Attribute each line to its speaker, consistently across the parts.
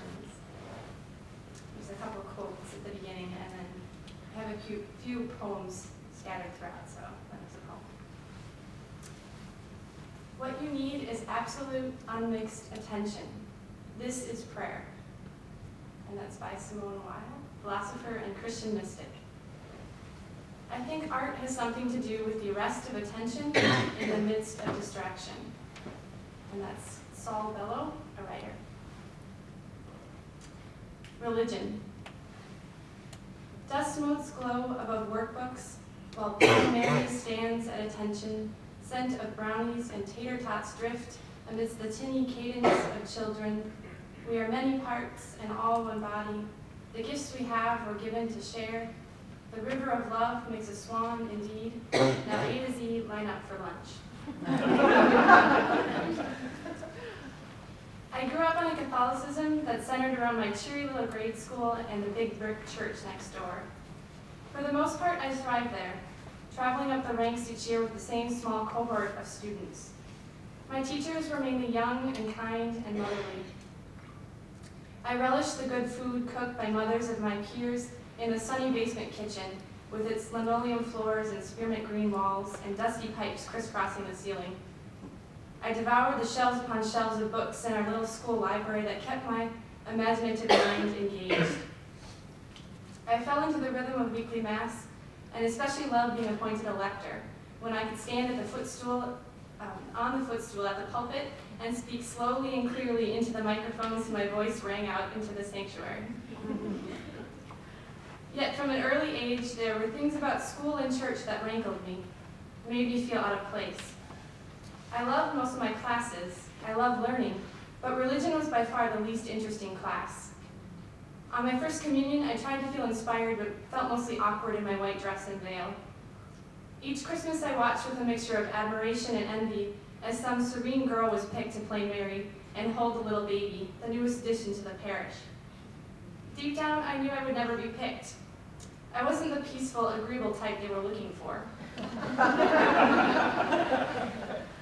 Speaker 1: margins. There's a couple quotes at the beginning, and then I have a few poems scattered throughout, so that was a poem. What you need is absolute, unmixed attention. This is prayer. And that's by Simone Weil, philosopher and Christian mystic. I think art has something to do with the arrest of attention in the midst of distraction. And that's Saul Bellow, a writer. Religion. Dust motes glow above workbooks, while Queen Mary stands at attention, scent of brownies and tater tots drift amidst the tinny cadence of children. We are many parts and all one body. The gifts we have were given to share. The river of love makes a swan indeed. Now A to Z line up for lunch. I grew up in a Catholicism that centered around my cheery little grade school and the big brick church next door. For the most part, I thrived there, traveling up the ranks each year with the same small cohort of students. My teachers were mainly young and kind and motherly. I relished the good food cooked by mothers of my peers in the sunny basement kitchen with its linoleum floors and spearmint green walls and dusty pipes crisscrossing the ceiling. I devoured the shelves upon shelves of books in our little school library that kept my imaginative mind engaged. I fell into the rhythm of weekly mass and especially loved being appointed a lector when I could stand at the footstool, on the footstool at the pulpit and speak slowly and clearly into the microphone so my voice rang out into the sanctuary. Yet from an early age, there were things about school and church that rankled me, made me feel out of place. I loved most of my classes, I loved learning, but religion was by far the least interesting class. On my first communion, I tried to feel inspired, but felt mostly awkward in my white dress and veil. Each Christmas I watched with a mixture of admiration and envy as some serene girl was picked to play Mary and hold the little baby, the newest addition to the parish. Deep down, I knew I would never be picked. I wasn't the peaceful, agreeable type they were looking for.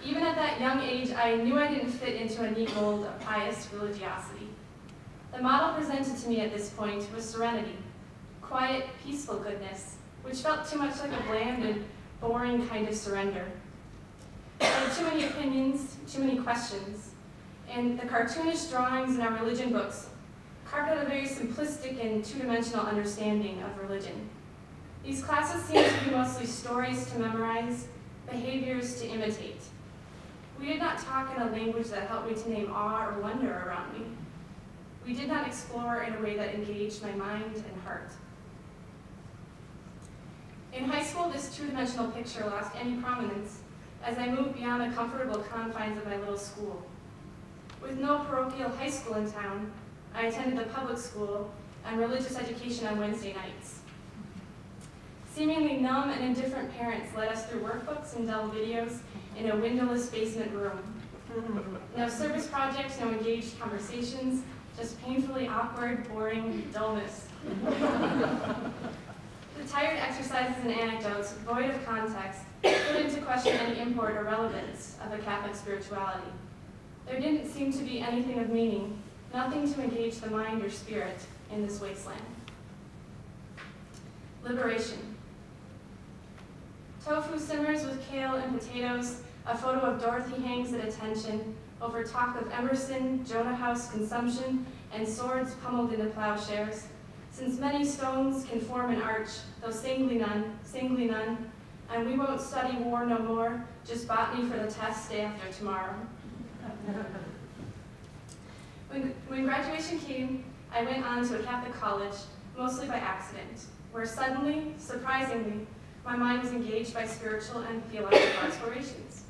Speaker 1: Even at that young age, I knew I didn't fit into a neat mold of pious religiosity. The model presented to me at this point was serenity, quiet, peaceful goodness, which felt too much like a bland and boring kind of surrender. I had too many opinions, too many questions, and the cartoonish drawings in our religion books carved out a very simplistic and two-dimensional understanding of religion. These classes seemed to be mostly stories to memorize, behaviors to imitate. We did not talk in a language that helped me to name awe or wonder around me. We did not explore in a way that engaged my mind and heart. In high school, this two-dimensional picture lost any prominence as I moved beyond the comfortable confines of my little school. With no parochial high school in town, I attended the public school and religious education on Wednesday nights. Seemingly numb and indifferent parents led us through workbooks and dull videos in a windowless basement room. No service projects, no engaged conversations, just painfully awkward, boring dullness. The tired exercises and anecdotes, void of context, put into question any import or relevance of a Catholic spirituality. There didn't seem to be anything of meaning, nothing to engage the mind or spirit in this wasteland. Liberation. Tofu simmers with kale and potatoes, a photo of Dorothy hangs at attention, over talk of Emerson, Jonah House consumption, and swords pummeled into plowshares. Since many stones can form an arch, though singly none, and we won't study war no more, just botany for the test day after tomorrow. When graduation came, I went on to a Catholic college, mostly by accident, where suddenly, surprisingly, my mind was engaged by spiritual and theological explorations.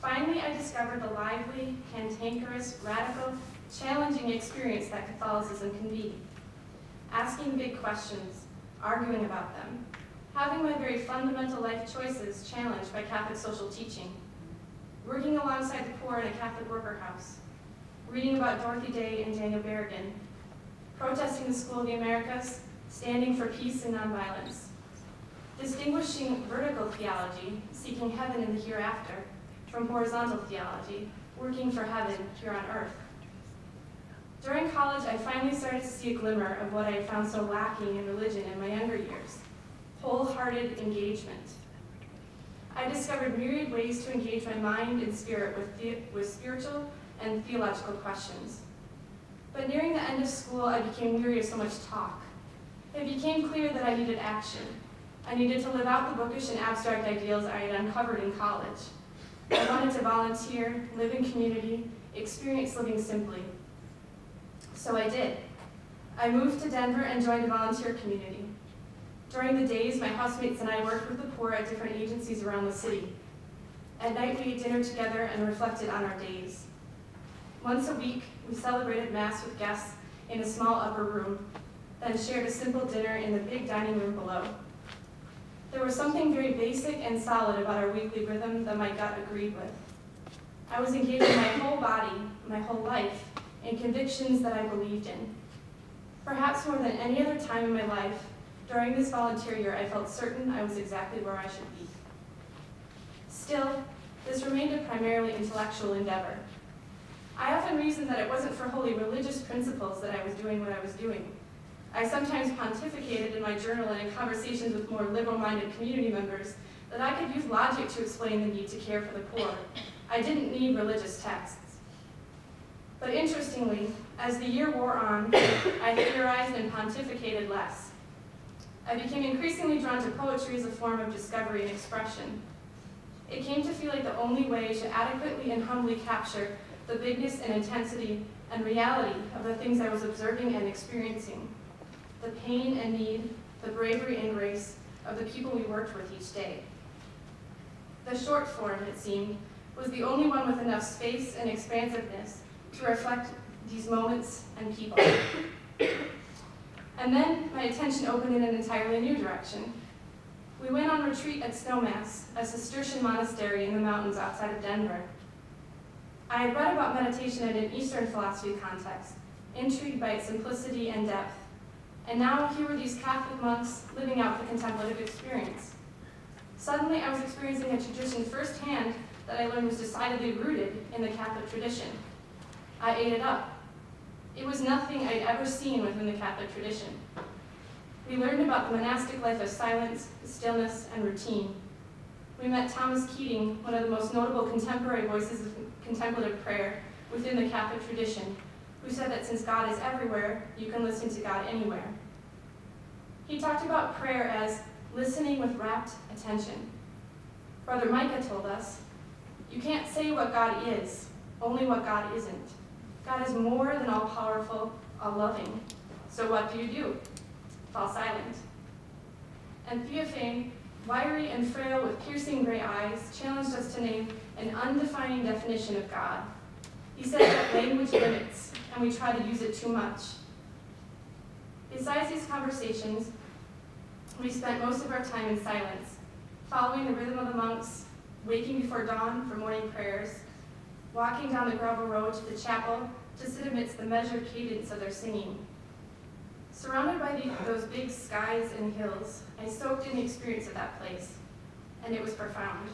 Speaker 1: Finally, I discovered the lively, cantankerous, radical, challenging experience that Catholicism can be. Asking big questions, arguing about them, having my very fundamental life choices challenged by Catholic social teaching, working alongside the poor in a Catholic worker house, reading about Dorothy Day and Daniel Berrigan, protesting the School of the Americas, standing for peace and nonviolence, distinguishing vertical theology, seeking heaven in the hereafter, from horizontal theology, working for heaven here on earth. During college, I finally started to see a glimmer of what I had found so lacking in religion in my younger years: wholehearted engagement. I discovered myriad ways to engage my mind and spirit with spiritual and theological questions. But nearing the end of school, I became weary of so much talk. It became clear that I needed action. I needed to live out the bookish and abstract ideals I had uncovered in college. I wanted to volunteer, live in community, experience living simply. So I did. I moved to Denver and joined a volunteer community. During the days, my housemates and I worked with the poor at different agencies around the city. At night, we ate dinner together and reflected on our days. Once a week, we celebrated Mass with guests in a small upper room, then shared a simple dinner in the big dining room below. There was something very basic and solid about our weekly rhythm that my gut agreed with. I was engaging my whole body, my whole life, in convictions that I believed in. Perhaps more than any other time in my life, during this volunteer year, I felt certain I was exactly where I should be. Still, this remained a primarily intellectual endeavor. I often reasoned that it wasn't for wholly religious principles that I was doing what I was doing. I sometimes pontificated in my journal and in conversations with more liberal-minded community members that I could use logic to explain the need to care for the poor. I didn't need religious texts. But interestingly, as the year wore on, I theorized and pontificated less. I became increasingly drawn to poetry as a form of discovery and expression. It came to feel like the only way to adequately and humbly capture the bigness and intensity and reality of the things I was observing and experiencing, the pain and need, the bravery and grace of the people we worked with each day. The short form, it seemed, was the only one with enough space and expansiveness to reflect these moments and people. And then my attention opened in an entirely new direction. We went on retreat at Snowmass, a Cistercian monastery in the mountains outside of Denver. I had read about meditation in an Eastern philosophy context, intrigued by its simplicity and depth. And now here were these Catholic monks living out the contemplative experience. Suddenly I was experiencing a tradition firsthand that I learned was decidedly rooted in the Catholic tradition. I ate it up. It was nothing I'd ever seen within the Catholic tradition. We learned about the monastic life of silence, stillness, and routine. We met Thomas Keating, one of the most notable contemporary voices of contemplative prayer within the Catholic tradition, who said that since God is everywhere, you can listen to God anywhere. He talked about prayer as listening with rapt attention. Brother Micah told us, you can't say what God is, only what God isn't. God is more than all-powerful, all-loving. So what do? Fall silent. And Theophane, wiry and frail with piercing gray eyes, challenged us to name an undefining definition of God. He said that language limits, and we try to use it too much. Besides these conversations, we spent most of our time in silence, following the rhythm of the monks, waking before dawn for morning prayers, walking down the gravel road to the chapel to sit amidst the measured cadence of their singing. Surrounded by those big skies and hills, I soaked in the experience of that place, and it was profound.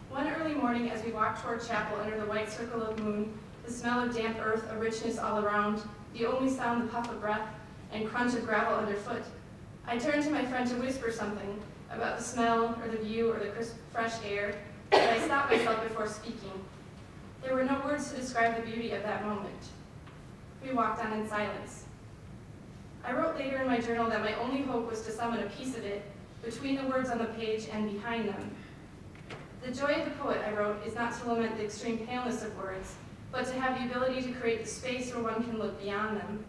Speaker 1: One early morning, as we walked toward chapel under the white circle of moon, the smell of damp earth, a richness all around, the only sound the puff of breath and crunch of gravel underfoot, I turned to my friend to whisper something about the smell or the view or the crisp, fresh air, but I stopped myself before speaking. There were no words to describe the beauty of that moment. We walked on in silence. I wrote later in my journal that my only hope was to summon a piece of it between the words on the page and behind them. The joy of the poet, I wrote, is not to lament the extreme paleness of words, but to have the ability to create the space where one can look beyond them.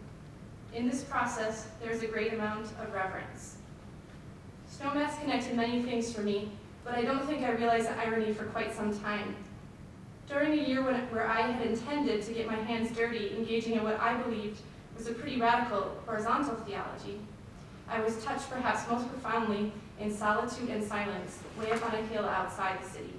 Speaker 1: In this process, there is a great amount of reverence. Snowmass connected many things for me, but I don't think I realized the irony for quite some time. During a year where I had intended to get my hands dirty, engaging in what I believed was a pretty radical horizontal theology, I was touched perhaps most profoundly in solitude and silence, way up on a hill outside the city.